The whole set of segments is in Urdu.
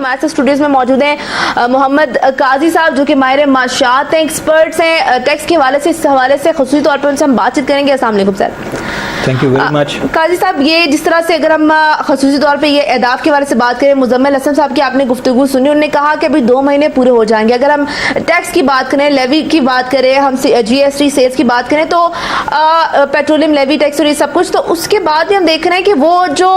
ہمارے ساتھ اسٹوڈیوز میں موجود ہیں محمد قاضی صاحب جو کہ ماہر معاشیات ہیں, ایکسپرٹس ہیں ٹیکس کے حوالے سے. اس حوالے سے خصوصی طور پر ان سے ہم بات چیت کریں گے. السلام علیکم sir. Thank you very much. Qazi صاحب, یہ جس طرح سے اگر ہم خصوصی طور پہ یہ اہداف کے حوالے سے بات کریں, مزمل حسن صاحب کی آپ نے گفتگو سنی, انہوں نے کہا کہ ابھی 2 مہینے پورے ہو جائیں گے. اگر ہم ٹیکس کی بات کریں, لیوی کی بات کریں, ہم جی ایس ٹی سیلز کی بات کریں تو پیٹرولیم لیوی ٹیکس اور یہ سب کچھ, تو اس کے بعد بھی ہم دیکھ رہے ہیں کہ وہ جو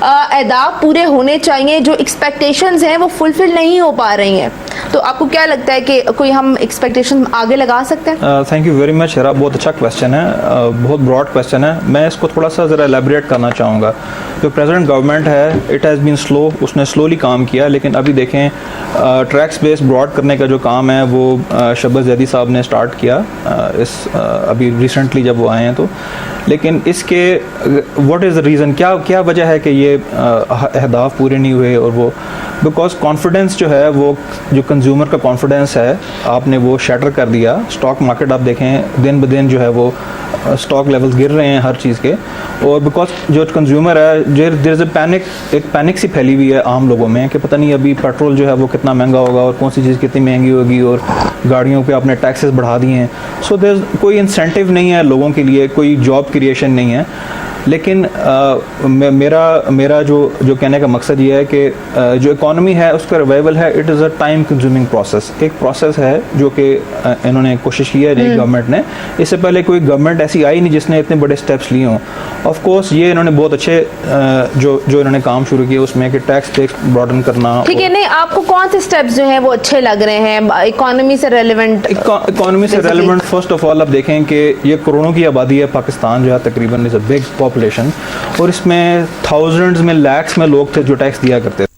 اہداف پورے ہونے چاہیے, جو ایکسپیکٹیشنز ہیں وہ فلفل نہیں ہو پا رہی ہیں. تو آپ کو کیا لگتا ہے کہ کوئی ہم ایکسپیکٹیشن آگے لگا سکتے ہیں؟ تھینک یو ویری مچ ہیرا, بہت اچھا کویشچن ہے, بہت براڈ کویشچن ہے. میں اس کو تھوڑا سا ذرا ایلیبریٹ کرنا چاہوں گا. جو پریزنٹ گورنمنٹ ہے اٹ ہیز بین سلو, اس نے سلولی کام کیا, لیکن ابھی دیکھیں ٹیکس بیس براڈ کرنے کا جو کام ہے وہ شبز زیدی صاحب نے اسٹارٹ کیا اس ابھی ریسنٹلی جب وہ آئے ہیں تو. لیکن اس کے واٹ از دا ریزن, کیا وجہ ہے کہ یہ اہداف پورے نہیں ہوئے؟ اور وہ بیکاز کانفیڈنس جو ہے, وہ جو کنزیومر کا کانفیڈنس ہے آپ نے وہ شیٹر کر دیا. اسٹاک مارکیٹ آپ دیکھیں دن بدن جو ہے وہ اسٹاک لیولز گر رہے ہیں ہر چیز کے, اور بیکاز جو کنزیومر ہے دیر از اے ایک پینک سی پھیلی ہوئی ہے عام لوگوں میں کہ پتہ نہیں ابھی پیٹرول جو ہے وہ کتنا مہنگا ہوگا اور کون سی چیز کتنی مہنگی ہوگی, اور گاڑیوں پہ آپ نے ٹیکسز بڑھا دیے ہیں. سو دیر کوئی انسینٹیو نہیں ہے لوگوں کے لیے, کوئی جاب کریشن نہیں ہے. لیکن میرا جو کہنے کا مقصد یہ ہے کہ جو اکانومی ہے اس کا ریوائول ہے, it is a time consuming process. ایک پروسیس ہے جو کہ انہوں نے کوشش کی ہے نئی گورنمنٹ نے. اس سے پہلے کوئی گورنمنٹ ایسی آئی نہیں جس نے اتنے بڑے اسٹیپس لیے ہوں. آف کورس یہ انہوں نے بہت اچھے جو انہوں نے کام شروع کیا اس میں کہ ٹیکس براڈن کرنا. ٹھیک ہے, نہیں آپ کو کون سے اسٹیپس جو ہیں وہ اچھے لگ رہے ہیں اکانومی سے ریلیونٹ؟ اکانومی سے ریلیونٹ فرسٹ آف آل آپ دیکھیں کہ یہ کروڑوں کی آبادی ہے پاکستان جو ہے, تقریباً از اے بگ پاپولیشن, اور اس میں تھاؤزنڈز میں لیکس میں لوگ تھے جو ٹیکس دیا کرتے تھے.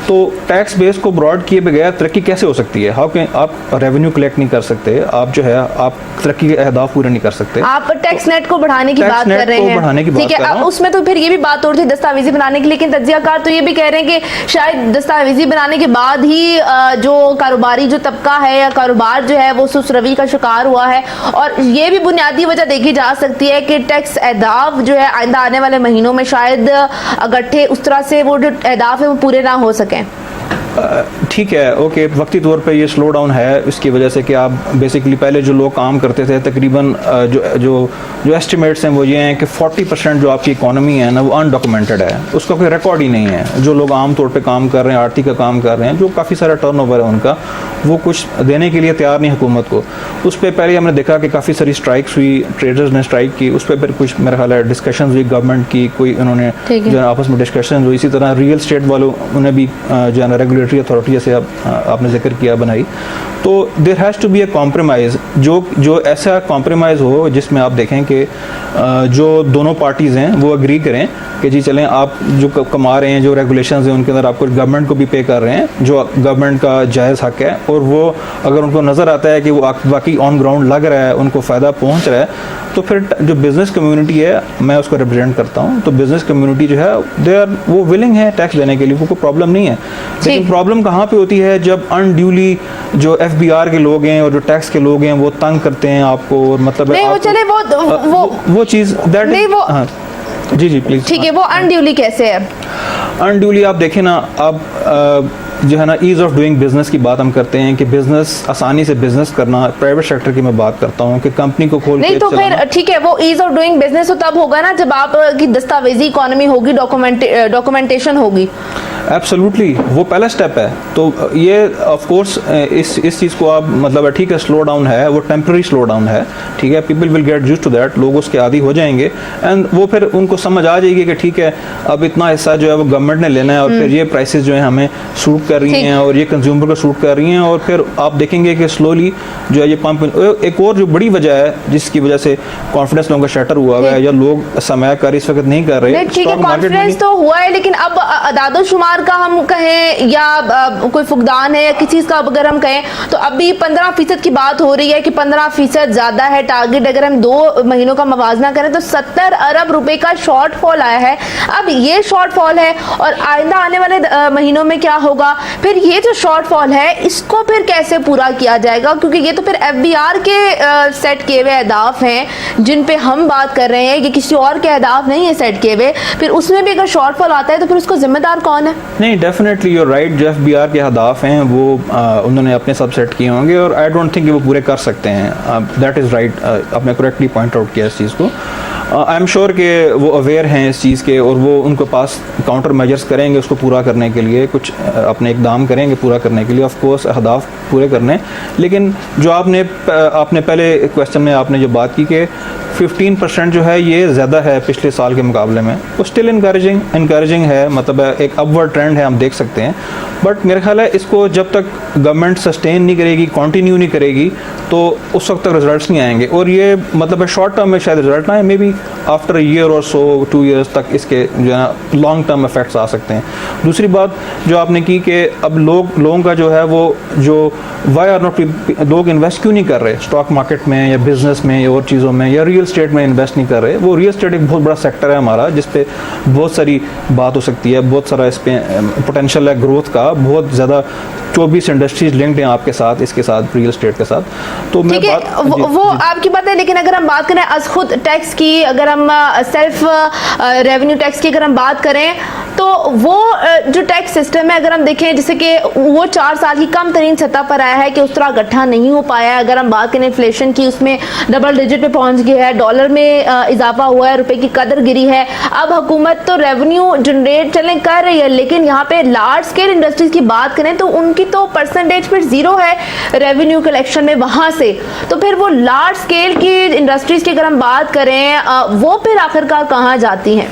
تو ٹیکس بیس کو براڈ کیے بغیر ترقی کیسے ہو سکتی ہے؟ آپ ریونیو کلیکٹ نہیں کر سکتے, آپ جو ہے آپ ترقی کے اہداف پورے نہیں کر سکتے. آپ ٹیکس نیٹ کو بڑھانے کی بات کر رہے ہیں, ٹھیک ہے, اس میں تو پھر یہ بھی بات ہو رہی تھی دستاویزی بنانے کی, لیکن تجزیہ کار تو یہ بھی کہہ رہے ہیں کہ شاید دستاویزی بنانے کے بعد ہی جو کاروباری جو طبقہ ہے یا کاروبار جو ہے وہ سست روی کا شکار ہوا ہے. اور یہ بھی بنیادی وجہ دیکھی جا سکتی ہے کہ ٹیکس اہداف جو ہے آئندہ آنے والے مہینوں میں شاید اگٹھے اس طرح سے وہ جو اہداف ہیں وہ پورے نہ ہو سکیں. ٹھیک ہے, اوکے, وقتی طور پہ یہ سلو ڈاؤن ہے اس کی وجہ سے کہ آپ بیسیکلی پہلے جو لوگ کام کرتے تھے تقریباً جو ایسٹیمیٹس ہیں وہ یہ ہیں کہ 40% جو آپ کی اکانومی ہے نا وہ انڈاکومنٹڈ ہے, اس کا کوئی ریکارڈ ہی نہیں ہے. جو لوگ عام طور پہ کام کر رہے ہیں, آرتی کا کام کر رہے ہیں, جو کافی سارا ٹرن اوور ہے ان کا, وہ کچھ دینے کے لیے تیار نہیں حکومت کو. اس پہ پہلے ہم نے دیکھا کہ کافی ساری اسٹرائکس ہوئی, ٹریڈرز نے اسٹرائک کی, اس پہ پھر کچھ میرا خیال ہے ڈسکشنز ہوئی گورنمنٹ کی, کوئی انہوں نے جو آپس میں ڈسکشنز ہوئی. اسی طرح ریئل اسٹیٹ والوں انہیں بھی جو ہے نا ریگولیٹری اتھارٹی جیسے آپ نے ذکر کیا بنائی. تو there has to be a compromise, جو ایسا کمپرومائز ہو جس میں آپ دیکھیں کہ جو دونوں پارٹیز ہیں وہ اگری کریں کہ جی چلیں آپ جو کما رہے ہیں, جو ریگولیشنز ہیں ان کے اندر آپ کو گورنمنٹ کو بھی پے کر رہے ہیں جو گورنمنٹ کا جائز حق ہے, اور وہ اگر ان کو نظر آتا ہے کہ وہ واقعی آن گراؤنڈ لگ رہا ہے, ان کو فائدہ پہنچ رہا ہے, تو پھر جو بزنس کمیونٹی ہے, میں اس کو ریپرزینٹ کرتا ہوں, تو بزنس کمیونٹی جو ہے وہ ولنگ ہے ٹیکس دینے کے لیے, وہ کوئی پرابلم نہیں ہے. لیکن پرابلم کہاں پہ ہوتی ہے جب انڈیولی جو ایف بی آر کے لوگ ہیں اور جو ٹیکس کے لوگ ہیں وہ تنگ کرتے ہیں آپ کو, اور مطلب وہ چیز جی پلیز. ٹھیک ہے, وہ انڈیولی کیسے ہے؟ انڈیولی آپ دیکھیں نا, آپ جو ہے نا ایز آف ڈوئنگ بزنس کی بات ہم کرتے ہیں کہ بزنس آسانی سے بزنس کرنا, پرائیویٹ سیکٹر کی میں بات کرتا ہوں کہ کمپنی کو کھول کے, نہیں تو پھر ٹھیک ہے وہ ایز آف ڈوئنگ بزنس تو تب ہوگا نا جب آپ کی دستاویزی اکانومی ہوگی, ڈاکومنٹیشن ہوگی. ایبسولوٹلی, وہ پہلا اسٹیپ ہے. تو یہ آف کورس اس چیز کو آپ مطلب ٹھیک ہے سلو ڈاؤن ہے, وہ ٹیمپرری سلو ڈاؤن ہے, ٹھیک ہے, people will get used to that, لوگ اس کے عادی ہو جائیں گے, اینڈ وہ پھر ان کو سمجھ آ جائے گی کہ ٹھیک ہے اب اتنا حصہ جو ہے وہ گورنمنٹ نے لینا ہے, اور پھر یہ پرائسز جو ہیں ہمیں سوٹ کر رہی ہیں اور یہ کنزیومر کو سوٹ کر رہی ہیں, اور پھر آپ دیکھیں گے کہ سلولی جو ہے یہ پمپ. ایک اور جو بڑی وجہ ہے جس کی وجہ سے کانفیڈنس لوگوں کا شٹر ہوا ہوا ہے, یا لوگ سرمایہ کاری اس وقت نہیں کر رہے. ٹھیک ہے, کانفیڈنس تو ہوا ہے, لیکن اب اعداد و شمار کا ہم کہیں یا کوئی فقدان ہے یا کسی چیز کا اگر ہم کہیں تو ابھی 15% کی بات ہو رہی ہے کہ 15% زیادہ ہے ٹارگٹ. اگر ہم 2 مہینوں کا موازنہ کریں تو 70 ارب روپے کا شارٹ فال آیا ہے. اب یہ شارٹ فال ہے, اور آئندہ آنے والے مہینوں میں کیا ہوگا پھر یہ جو شارٹ فال ہے اس کو پھر کیسے پورا کیا جائے گا؟ کیونکہ یہ تو پھر ایف بی آر کے سیٹ کیے ہوئے اہداف ہیں جن پہ ہم بات کر رہے ہیں، یہ کسی اور کے اہداف نہیں ہے سیٹ کیے ہوئے. پھر اس میں بھی اگر شارٹ فال آتا ہے تو پھر اس کو ذمہ دار کون ہے؟ نہیں، ڈیفینیٹلی یو رائٹ، جو ایف بی آر کے اہداف ہیں وہ انہوں نے اپنے سب سیٹ کیے ہوں گے اور آئی ڈونٹ تھنک کہ وہ پورے کر سکتے ہیں. دیٹ از رائٹ، آپ نے کریکٹلی پوائنٹ آؤٹ کیا اس چیز کو. آئی ایم شیور کہ وہ اویئر ہیں اس چیز کے اور وہ ان کے پاس کاؤنٹر میجرس کریں گے اس کو پورا کرنے کے لیے، کچھ اپنے اقدام کریں گے پورا کرنے کے لیے، آف کورس اہداف پورے کرنے. لیکن جو آپ نے پہلے کویشچن میں آپ نے جو بات کی کہ 15% جو ہے یہ زیادہ ہے پچھلے سال کے مقابلے میں، وہ اسٹل انکریجنگ ہے، مطلب ایک اپورڈ ٹرینڈ ہے، ہم دیکھ سکتے ہیں. بٹ میرے خیال ہے اس کو جب تک گورنمنٹ سسٹین نہیں کرے گی، کنٹینیو نہیں کرے گی، تو اس وقت تک رزلٹس نہیں آئیں گے. اور یہ مطلب شارٹ ٹرم میں شاید رزلٹ نہ آئے، may be after a year or so 2 years تک اس کے جو ہے نا لانگ ٹرم افیکٹس آ سکتے ہیں. دوسری بات جو آپ نے کی کہ اب لوگوں کا جو ہے وہ جو وائی آر ناٹ، لوگ انویسٹ کیوں نہیں کر رہے اسٹاک مارکیٹ میں یا بزنس میں یا اور چیزوں میں یا ریئل اسٹیٹ میں انویسٹ نہیں کر رہے. وہ ریئل اسٹیٹ ایک بہت بڑا سیکٹر ہے ہمارا جس پہ بہت ساری بات ہو سکتی ہے، بہت سارا اس پہ پوٹینشیل ہے گروتھ کا، بہت زیادہ 24 انڈسٹریز لنکڈ ہیں آپ کے ساتھ، اس کے ساتھ ریئل اسٹیٹ کے ساتھ. تو میں وہ آپ کی بات ہے، لیکن اگر ہم بات کریں از خود ٹیکس کی، اگر ہم سیلف ریونیو ٹیکس کی اگر ہم بات کریں تو وہ جو ٹیکس سسٹم ہے اگر ہم دیکھیں جیسے کہ وہ 4 سال کی کم ترین سطح پر آیا ہے کہ اس طرح اکٹھا نہیں ہو پایا ہے. اگر ہم بات کریں انفلیشن کی، اس میں ڈبل ڈیجٹ پہ پہنچ گیا ہے، ڈالر میں اضافہ ہوا ہے، روپے کی قدر گری ہے. اب حکومت تو ریونیو جنریٹ کر رہی ہے، لیکن یہاں پہ لارج اسکیل انڈسٹریز کی بات کریں تو ان کی تو پرسنٹیج پھر 0 ہے ریونیو کلیکشن میں وہاں سے. تو پھر وہ لارج اسکیل کی انڈسٹریز کی اگر ہم بات کریں وہ پھر آخرکار کہاں جاتی ہیں؟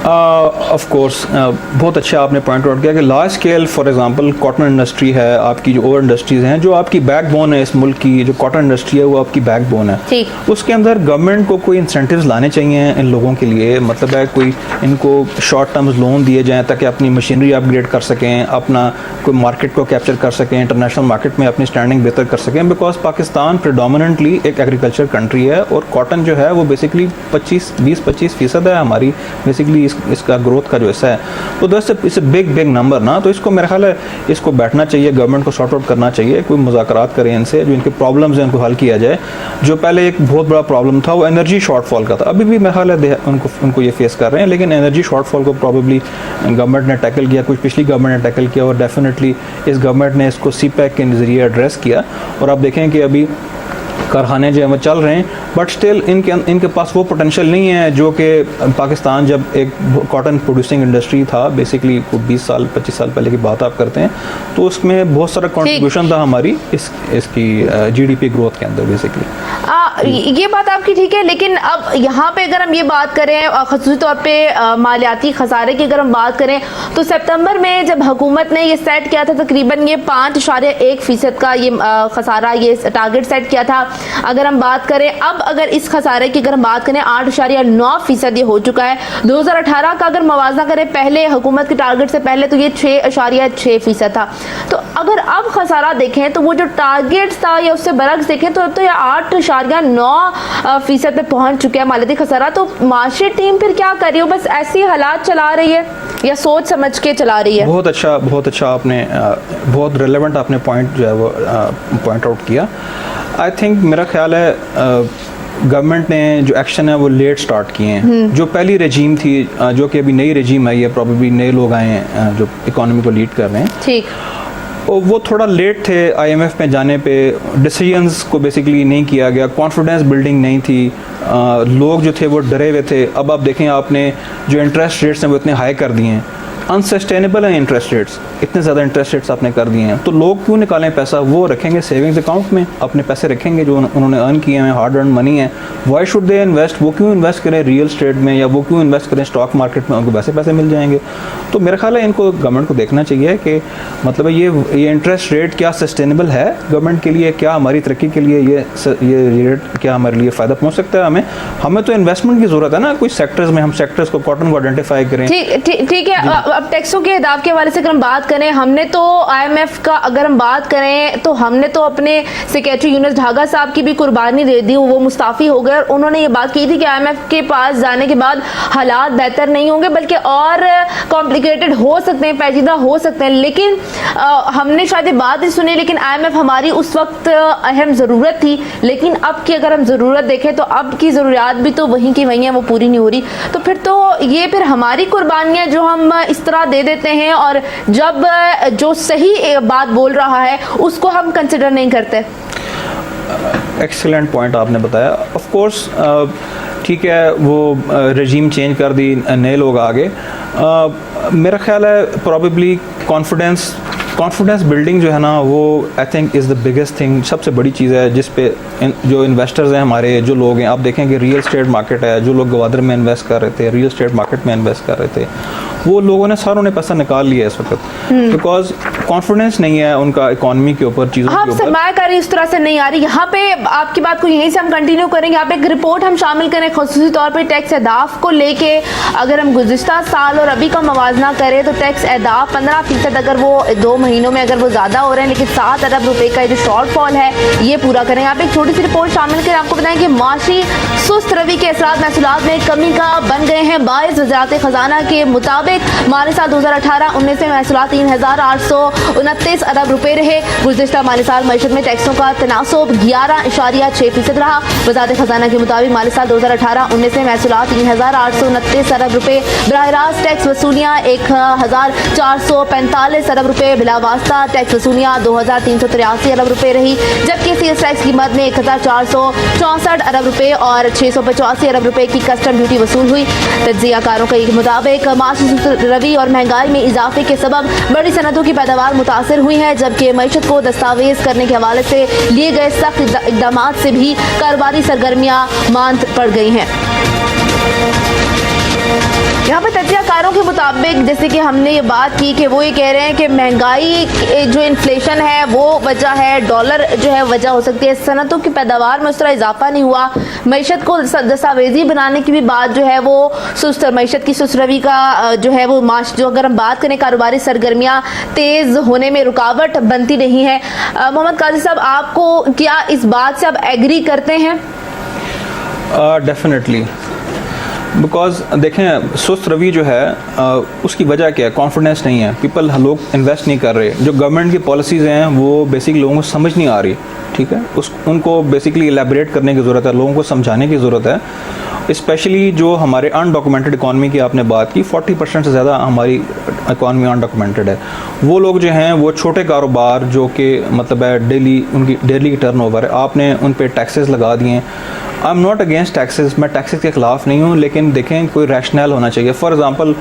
آف کورس بہت اچھا آپ نے پوائنٹ آؤٹ کیا کہ large scale for example cotton industry ہے، آپ کی جو اور انڈسٹریز ہیں جو آپ کی بیک بون ہے اس ملک کی، جو کاٹن انڈسٹری ہے وہ آپ کی بیک بون ہے. اس کے اندر گورنمنٹ کو کوئی انسینٹیوز لانے چاہیے ان لوگوں کے لیے، مطلب ہے کوئی ان کو شارٹ ٹرمز لون دیے جائیں تاکہ اپنی مشینری اپ گریڈ کر سکیں، اپنا کوئی مارکیٹ کو کیپچر کر سکیں، انٹرنیشنل مارکیٹ میں اپنی اسٹینڈنگ بہتر کر سکیں. بیکاز پاکستان پریڈومیننٹلی ایک ایگریکلچر کنٹری ہے اور کاٹن جو ہے وہ بیسکلی 20-25% ہے ہماری بیسکلی اس کا گروتھ کا جو حصہ ہے. تو اٹس اے بگ نمبر نا. تو اس کو میرا خیال ہے اس کو بیٹھنا چاہیے، گورنمنٹ کو سارٹ آؤٹ کرنا چاہیے، کوئی مذاکرات کریں ان سے، جو ان کے پرابلمز ہیں ان کو حل کیا جائے. جو پہلے ایک بہت بڑا پرابلم تھا وہ انرجی شارٹ فال کا تھا، ابھی بھی میرا خیال ہے ان کو یہ فیس کر رہے ہیں، لیکن انرجی شارٹ فال کو پرابیبلی گورنمنٹ نے ٹیکل کیا، کچھ پچھلی گورنمنٹ نے ٹیکل کیا اور ڈیفینیٹلی اس گورنمنٹ نے اس کو سی پیک کے ذریعے ایڈریس کیا. اور آپ دیکھیں کہ ابھی کارخانے جو ہیں وہ چل رہے ہیں، بٹ اسٹل ان کے پاس وہ پوٹینشیل نہیں ہے جو کہ پاکستان جب ایک کاٹن پروڈیوسنگ انڈسٹری تھا، بیسکلی 20-25 سال پہلے کی بات آپ کرتے ہیں، تو اس میں بہت سارا کنٹریبیوشن تھا ہماری اس کی جی ڈی پی گروتھ کے اندر بیسکلی. یہ بات آپ کی ٹھیک ہے، لیکن اب یہاں پہ اگر ہم یہ بات کریں خصوصی طور پہ مالیاتی خسارے کی اگر ہم بات کریں تو سپتمبر میں جب حکومت نے یہ سیٹ کیا تھا تقریباً یہ 5.1% کا یہ خسارہ یہ ٹارگٹ سیٹ کیا تھا. اگر ہم بات کریں اب اگر اس خسارے کی اگر ہم بات کریں 8.9% یہ ہو چکا ہے. 2018 کا اگر موازنہ کریں پہلے حکومت کے ٹارگٹ سے پہلے تو یہ 6.6% تھا. تو اگر اب خسارہ دیکھیں تو وہ جو ٹارگٹ تھا یا اس سے برعکس دیکھیں تو یہ 8.9% پہ پہنچ چکا ہے مالیاتی خسارہ. تو معاشی ٹیم پھر کیا کر رہی ہے؟ بس ایسی حالات چلا رہی ہے یا سوچ سمجھ کے چلا رہی ہے؟ بہت اچھا آپ نے بہت ریلیونٹ آپ نے پوائنٹ جو ہے وہ پوائنٹ آؤٹ کیا. آئی تھنک میرا خیال ہے گورنمنٹ نے جو ایکشن ہے وہ لیٹ سٹارٹ کیے ہیں. جو پہلی رجیم تھی جو کہ ابھی نئی رجیم آئی ہے، پروبیبلی نئے لوگ آئے ہیں جو اکانومی کو لیڈ کر رہے ہیں، ٹھیک، وہ تھوڑا لیٹ تھے. آئی ایم ایف میں جانے پہ ڈیسیجنز کو بیسکلی نہیں کیا گیا، کانفیڈنس بلڈنگ نہیں تھی، لوگ جو تھے وہ ڈرے ہوئے تھے. اب آپ دیکھیں آپ نے جو انٹرسٹ ریٹس ہیں وہ اتنے ہائی کر دیے ہیں، انسسٹینیبل ہیں انٹرسٹ ریٹس، اتنے زیادہ انٹرسٹ ریٹس آپ نے کر دیے ہیں. تو لوگ کیوں نکالیں پیسہ؟ وہ رکھیں گے سیونگز اکاؤنٹ میں، اپنے پیسے رکھیں گے جو انہوں نے ارن کیے ہیں، ہارڈ ارن منی ہے. Why should they invest? وہ کیوں انویسٹ کریں ریئل اسٹیٹ میں یا وہ کیوں انویسٹ کریں اسٹاک مارکیٹ میں؟ ان کو ویسے پیسے مل جائیں گے. تو میرا خیال ہے ان کو گورنمنٹ کو دیکھنا چاہیے کہ مطلب یہ انٹرسٹ ریٹ کیا سسٹینیبل ہے گورنمنٹ کے لیے، کیا ہماری ترقی کے لیے یہ ریٹ کیا ہمارے لیے فائدہ پہنچ سکتا ہے. ہمیں تو انویسٹمنٹ کی ضرورت ہے نا، کوئی سیکٹرز میں، ہم سیکٹرز کو کاٹن کو آئیڈینٹیفائی کریں. ٹھیک ہے. اب ٹیکسوں کے اہداف کے حوالے سے اگر ہم بات کریں, ہم نے تو IMF کا اگر ہم بات کریں تو ہم نے تو اپنے سیکریٹری یونس ڈھاگا صاحب کی بھی قربانی دے دی, وہ مستعفی ہو گئے, اور انہوں نے یہ بات کی تھی کہ IMF کے پاس جانے کے بعد حالات بہتر نہیں ہوں گے بلکہ اور کمپلیکیٹڈ ہو سکتے ہیں, پیچیدہ ہو سکتے ہیں. لیکن ہم نے شاید یہ بات ہی سنی, لیکن IMF ہماری اس وقت اہم ضرورت تھی, لیکن اب کی اگر ہم ضرورت دیکھیں تو اب کی ضروریات بھی تو وہیں کی وہیں ہیں, وہ پوری نہیں ہو رہی. تو پھر ہماری قربانیاں جو ہم اس طرح دے دیتے ہیں, اور جب جو صحیح بات بول رہا ہے اس کو ہم کنسیڈر نہیں کرتے. ایکسیلنٹ پوائنٹ آپ نے بتایا. آف کورس ٹھیک ہے, وہ رجیم چینج کر دی, نئے لوگ آ گئے. میرا خیال ہے پرابیبلی کانفیڈنس بلڈنگ جو ہے نا, وہ I think is the biggest thing, سب سے بڑی چیز ہے جس پہ جو انویسٹرز ہیں ہمارے, جو لوگ ہیں, آپ دیکھیں کہ ریئل اسٹیٹ مارکیٹ ہے, جو لوگ گوادر میں انویسٹ کر رہے تھے, ریئل اسٹیٹ مارکیٹ میں انویسٹ کر رہے تھے, وہ لوگوں نے ساروں نے پیسہ نکال لیا اس وقت, بیکاز کانفیڈنس نہیں ہے ان کا اکانومی کے اوپر, چیزوں کے اوپر. سرمایہ کاری اس طرح سے نہیں آ رہی. یہاں پہ آپ کی بات کو یہیں سے ہم کنٹینیو کریں گے. یہاں پہ ایک رپورٹ ہم شامل کریں خصوصی طور پہ ٹیکس اہداف کو لے کے. اگر ہم گزشتہ سال اور ابھی کا موازنہ کریں تو ٹیکس اہداف 15% اگر وہ 2 مہینوں میں اگر وہ زیادہ ہو رہے ہیں, لیکن 7 ارب روپے کا جو شارٹ فال ہے یہ پورا کریں. یہاں پہ ایک چھوٹی سی رپورٹ شامل کریں. آپ کو بتائیں کہ معاشی سست روی کے اثرات محصولات میں کمی کا بن گئے ہیں باعث. وزارت خزانہ کے مطابق مالی سال 2018-19 میں محصولات 3,829 ارب روپے رہے. گزشتہ مالی سال معیشت میں ٹیکسوں کا تناسب 11.6% رہا. وزارت خزانہ کے مطابق مالی سال 2018-19 میں محصولات 3,829 ارب روپے, براہ راست ٹیکس وصولیاں 1,445 ارب روپے, بلا واسطہ ٹیکس وصولیاں 2,383 ارب روپے رہی, جبکہ سیلز ٹیکس کی مد میں 1,464 ارب روپے اور 685 ارب روپے کی کسٹم ڈیوٹی وصول ہوئی. تجزیہ کاروں کے مطابق معاشی روی اور مہنگائی میں اضافے کے سبب بڑی صنعتوں کی پیداوار متاثر ہوئی ہے, جبکہ معیشت کو دستاویز کرنے کے حوالے سے لیے گئے سخت اقدامات سے بھی کاروباری سرگرمیاں ماند پڑ گئی ہیں. یہاں پہ تجزیہ کاروں کے مطابق جیسے کہ ہم نے یہ بات کی کہ وہ یہ کہہ رہے ہیں کہ مہنگائی جو انفلیشن ہے وہ وجہ ہے, ڈالر جو ہے وجہ ہو سکتی ہے, صنعتوں کی پیداوار میں اس طرح اضافہ نہیں ہوا, معیشت کو دستاویزی بنانے کی بھی بات جو ہے وہ سست, معیشت کی سست روی کا جو ہے وہ جو اگر ہم بات کریں کاروباری سرگرمیاں تیز ہونے میں رکاوٹ بنتی نہیں ہے. محمد قاضی صاحب, آپ کو کیا اس بات سے آپ ایگری کرتے ہیں؟ ڈیفینیٹلی, بیکاز دیکھیں سست روی جو ہے اس کی وجہ کیا ہے, کانفیڈنس نہیں ہے, لوگ انویسٹ نہیں کر رہے, جو گورنمنٹ کی پالیسیز ہیں وہ بیسکلی لوگوں کو سمجھ نہیں آ رہی. ٹھیک ہے, ان کو بیسکلی الیبریٹ کرنے کی ضرورت ہے, لوگوں کو سمجھانے کی ضرورت ہے. اسپیشلی جو ہمارے انڈاکومنٹڈ اکانومی کی آپ نے بات کی, 40% سے زیادہ ہماری اکانومی انڈاکومنٹڈ ہے. وہ لوگ جو ہیں وہ چھوٹے کاروبار جو کہ مطلب ہے ان کی ڈیلی ٹرن اوور ہے, آپ نے ان پہ ٹیکسز لگا دیے ہیں. I am not against taxes, میں ٹیکسز کے خلاف نہیں ہوں, لیکن دیکھیں کوئی ریشنل ہونا چاہیے. فار ایگزامپل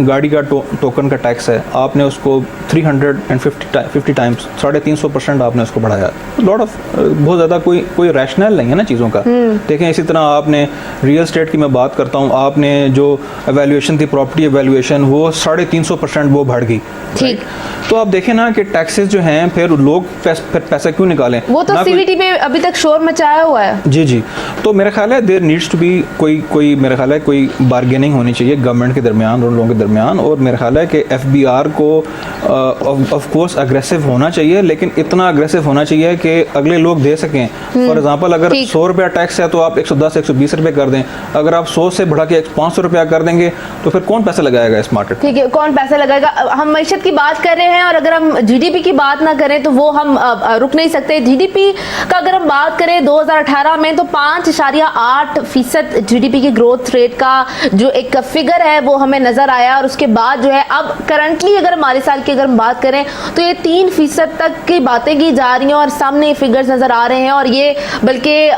گاڑی کا ٹوکن کا ٹیکس ہے, آپ نے اس کو 350 ٹائمس 350% آپ نے اس کو بڑھایا. بہت زیادہ کوئی ریشنل نہیں ہے نا چیزوں کا. دیکھیں اسی طرح آپ نے ریئل اسٹیٹ کی میں بات کرتا ہوں, آپ نے جو ایویلویشن تھی پراپرٹی ایویلویشن وہ 350% وہ بڑھ گئی. ٹھیک, تو آپ دیکھیں نا کہ ٹیکسز جو ہیں پھر لوگ پیسہ کیوں نکالیں, وہ تو سی وی ٹی پہ ابھی تک شور مچایا ہوا ہے. جی, تو میرا خیال ہے دیر نیڈس ٹو بی کوئی میرا خیال ہے کوئی بارگیننگ ہونی چاہیے گورنمنٹ کے درمیان اور لوگوں کے درمیان. اور میرا خیال ہے کہ FBR کو آف کورس اگریسو ہونا چاہیے, لیکن اتنا اگریسو ہونا چاہیے کہ اگلے لوگ دے سکیں. فار ایگزامپل اگر 100 روپیہ ٹیکس ہے تو آپ 110-120 روپے کر دیں. اگر آپ 100 سے بڑھا کے 500 روپیہ کر دیں گے تو پھر کون پیسہ لگائے گا اس مارکیٹ؟ ٹھیک ہے, کون پیسہ لگائے گا. ہم معیشت کی بات کر رہے ہیں, اور اگر ہم GDP کی بات نہ کریں تو وہ ہم رک نہیں سکتے. GDP کا اگر ہم بات کریں 2018 میں تو 5.8% GDP کی گروتھ ریٹ کا جو ایک فگر ہے وہ ہمیں نظر آیا. اور اس کے بعد جو ہے اب کرنٹلی اگر ہمارے سال کی اگر ہم بات کریں تو یہ 3% تک کی باتیں کی جا رہی ہیں, اور سامنے فگرز نظر آ رہے ہیں. اور یہ بلکہ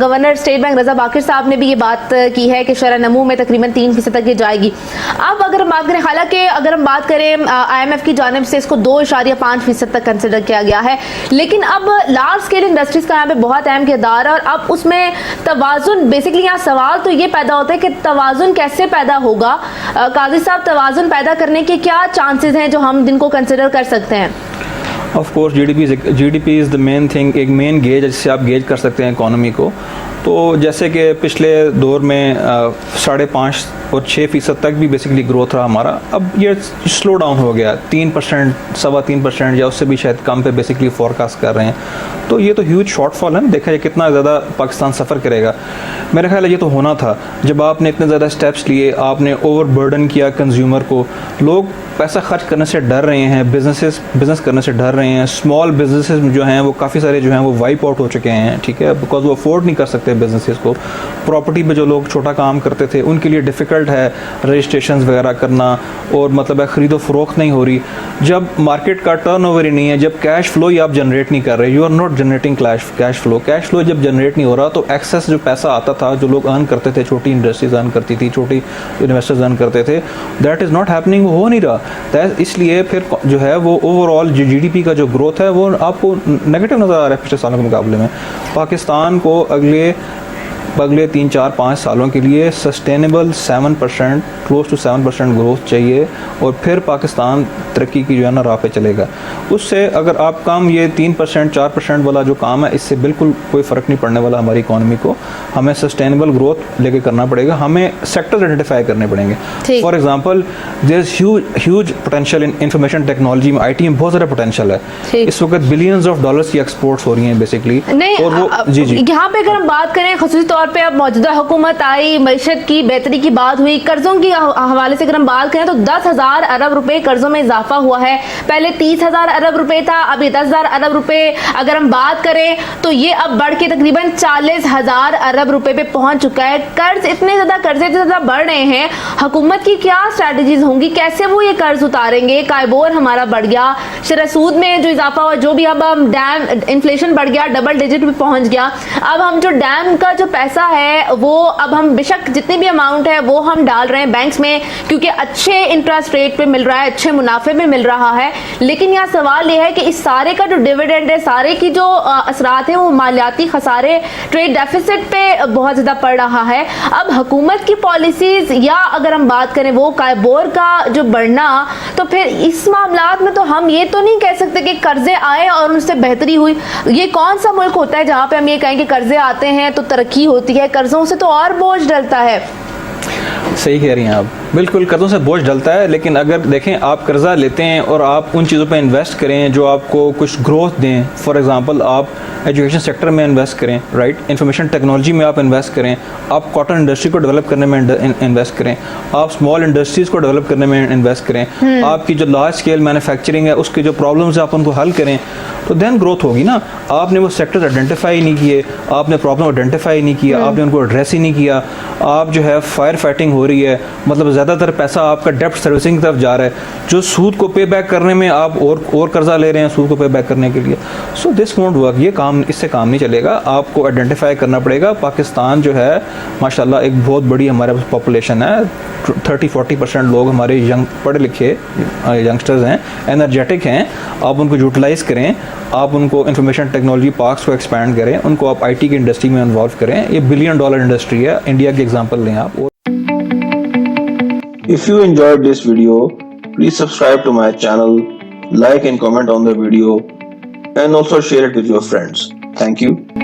گورنر اسٹیٹ بینک رضا باقر صاحب نے بھی یہ بات کی ہے کہ شرح نمو میں تقریباً 3% تک یہ جائے گی. اب اگر ہم بات کریں, حالانکہ اگر ہم بات کریں IMF کی جانب سے اس کو 2.5% تک کنسیڈر کیا گیا ہے, لیکن اب لارج اسکیل انڈسٹریز کا یہاں پہ بہت اہم کردار ہے. اور اب اس میں توازن, بیسکلی یہاں سوال تو یہ پیدا ہوتا ہے کہ توازن کیسے پیدا ہوگا. قاضی صاحب, توازن پیدا کرنے کے کیا چانسز ہیں جو ہم جن کو کنسیڈر کر سکتے ہیں؟ Of course GDP is the main thing, ایک مین گیج جس سے آپ گیج کر سکتے ہیں اکانومی کو. تو تو جیسے کہ پچھلے دور میں 5.5 اور 6% تک بھی بیسکلی گروتھ رہا ہمارا. اب یہ سلو ڈاؤن ہو گیا, 3%, 3.25% یا اس سے بھی شاید کم پہ بیسکلی فورکاسٹ کر رہے ہیں. تو یہ تو ہیوج شارٹ فال ہے. دیکھا جائے کتنا زیادہ پاکستان سفر کرے گا. میرا خیال ہے یہ تو ہونا تھا. جب آپ نے اتنے زیادہ اسٹیپس لیے, آپ نے اوور برڈن کیا کنزیومر کو, لوگ پیسہ خرچ کرنے سے ڈر رہے ہیں, بزنس کرنے سے ڈر رہے ہیں. اسمال بزنسز جو ہیں وہ کافی سارے جو ہیں وہ وائپ آؤٹ ہو چکے ہیں, ٹھیک ہے, بیکاز وہ افورڈ نہیں کر سکتے بزنسز کو. پراپرٹی پہ جو لوگ چھوٹا کام کرتے تھے ان کے لیے ڈیفیکلٹ ہے رجسٹریشنز وغیرہ کرنا, اور مطلب ہے خرید و فروخت نہیں ہو رہی. جب مارکیٹ کا ٹرن اوور ہی نہیں ہے, جب کیش فلو ہی آپ جنریٹ نہیں کر رہے, you are not generating cash flow جب جنریٹ نہیں ہو رہا تو ایکسیس جو پیسہ آتا تھا, جو لوگ ارن کرتے تھے, چھوٹی انڈسٹریز ارن کرتی تھی, چھوٹی انویسٹرز ارن کرتے تھے, دیٹ از ناٹ ہیپننگ, وہ ہو نہیں رہا. اس لیے پھر جو ہے وہ اوور آل جو جی ڈی پی کا جو گروتھ ہے وہ آپ کو نیگیٹو نظر آ رہا ہے پچھلے سالوں کے مقابلے میں. پاکستان کو اگلے 3-4-5 سالوں کے لیے سسٹینیبل 7%, کلوز ٹو 7% گروتھ چاہیے, اور پھر پاکستان ترقی کی جو ہے نا راہ پہ چلے گا. اس سے اگر آپ کام یہ 3% 4% والا جو کام ہے, اس سے بالکل کوئی فرق نہیں پڑنے والا ہماری اکانومی کو. ہمیں سسٹینیبل گروتھ لے کے کرنا پڑے گا. ہمیں سیکٹرز آئیڈینٹیفائی کرنے پڑیں گے. For example there is huge potential in information technology میں, آئی ٹی میں بہت زیادہ پوٹینشیل ہے. اس وقت بلینز آف ڈالرز کی ایکسپورٹس ہو رہی ہیں بیسکلی. اور وہ یہاں پہ اگر ہم بات کریں خصوصی طور پہ اب موجودہ حکومت آئی, معیشت کی بہتری کی بات ہوئی, قرضوں کی حوالے سے اگر ہم بات کریں تو 10,000 ارب روپے قرضوں میں اضافہ ہوا ہے. پہلے 30,000 ارب روپے تھا, ابھی 10,000 ارب روپے اگر ہم بات کریں تو یہ اب بڑھ کے تقریباً 40,000 ارب روپے پہ پہنچ چکا ہے. قرضے اتنے زیادہ بڑھ رہے ہیں, حکومت کی کیا اسٹریٹجیز ہوں گی, کیسے وہ یہ قرض اتاریں گے؟ کائبور ہمارا بڑھ گیا, شرح سود میں جو اضافہ ہوا, جو بھی اب ہم ڈیم انفلیشن بڑھ گیا, ڈبل ڈیجٹ پہ پہنچ گیا. اب ہم جو ڈیم کا جو پیسہ ہے وہ اب ہم بے شک جتنی بھی اماؤنٹ ہے وہ ہم ڈال رہے ہیں بینکس میں, کیونکہ اچھے انٹرسٹ ریٹ پہ مل رہا ہے, اچھے منافع میں مل رہا ہے. لیکن یہاں سوال یہ ہے کہ اس سارے کا جو ڈیویڈنڈ ہے, سارے کی جو اثرات ہیں وہ مالیاتی خسارے, ٹریڈ ڈیفیسٹ پہ بہت زیادہ پڑ رہا ہے. اب حکومت کی پالیسیز یا اگر ہم بات کریں وہ کائبور کا جو بڑھنا, تو پھر اس معاملات میں تو ہم یہ تو نہیں کہہ سکتے کہ قرضے آئے اور ان سے بہتری ہوئی. یہ کون سا ملک ہوتا ہے جہاں پہ ہم یہ کہیں کہ قرضے آتے ہیں تو ترقی ہوتی ہے, قرضوں سے تو اور بوجھ ڈلتا ہے. صحیح کہہ رہی ہیں آپ, بالکل قرضوں سے بوجھ ڈلتا ہے. لیکن اگر دیکھیں آپ قرضہ لیتے ہیں اور آپ ان چیزوں پہ انویسٹ کریں جو آپ کو کچھ گروتھ دیں. فار ایگزامپل آپ ایجوکیشن سیکٹر میں انویسٹ کریں, رائٹ, انفارمیشن ٹیکنالوجی میں آپ انویسٹ کریں, آپ کاٹن انڈسٹری کو ڈیولپ کرنے میں انویسٹ کریں, آپ اسمال انڈسٹریز کو ڈیولپ کرنے میں انویسٹ کریں, آپ کی جو لارج اسکیل مینوفیکچرنگ ہے اس کے جو پرابلمس ہیں آپ ان کو حل کریں, تو دین گروتھ ہوگی نا. آپ نے وہ سیکٹر آئیڈینٹیفائی نہیں کیے, آپ نے پرابلم آئیڈینٹیفائی نہیں کیا, آپ نے ان کو ایڈریس ہی نہیں کیا, آپ جو ہے فائر فائٹنگ ہو رہی ہے, مطلب زیادہ تر پیسہ آپ کا ڈیپٹ سروسنگ کی طرف جا رہا ہے, جو سود کو پے بیک کرنے میں آپ اور قرضہ لے رہے ہیں سود کو پے بیک کرنے کے لیے. سو دس وونٹ ورک, یہ کام اس سے کام نہیں چلے گا. آپ کو آئیڈینٹیفائی کرنا پڑے گا. پاکستان جو ہے ماشاءاللہ ایک بہت بڑی ہمارے پاپولیشن ہے, 30-40% لوگ ہمارے ینگ پڑھے لکھے ینگسٹرز ہیں, انرجیٹک ہیں. آپ ان کو یوٹیلائز کریں, آپ ان کو انفارمیشن ٹیکنالوجی پارکس کو ایکسپینڈ کریں, ان کو آپ آئی ٹی کی انڈسٹری میں انوالو کریں. یہ $1 بلین انڈسٹری ہے, انڈیا کی ایگزامپل لیں آپ. If you enjoyed this video, please subscribe to my channel, like and comment on the video, and also share it with your friends. Thank you.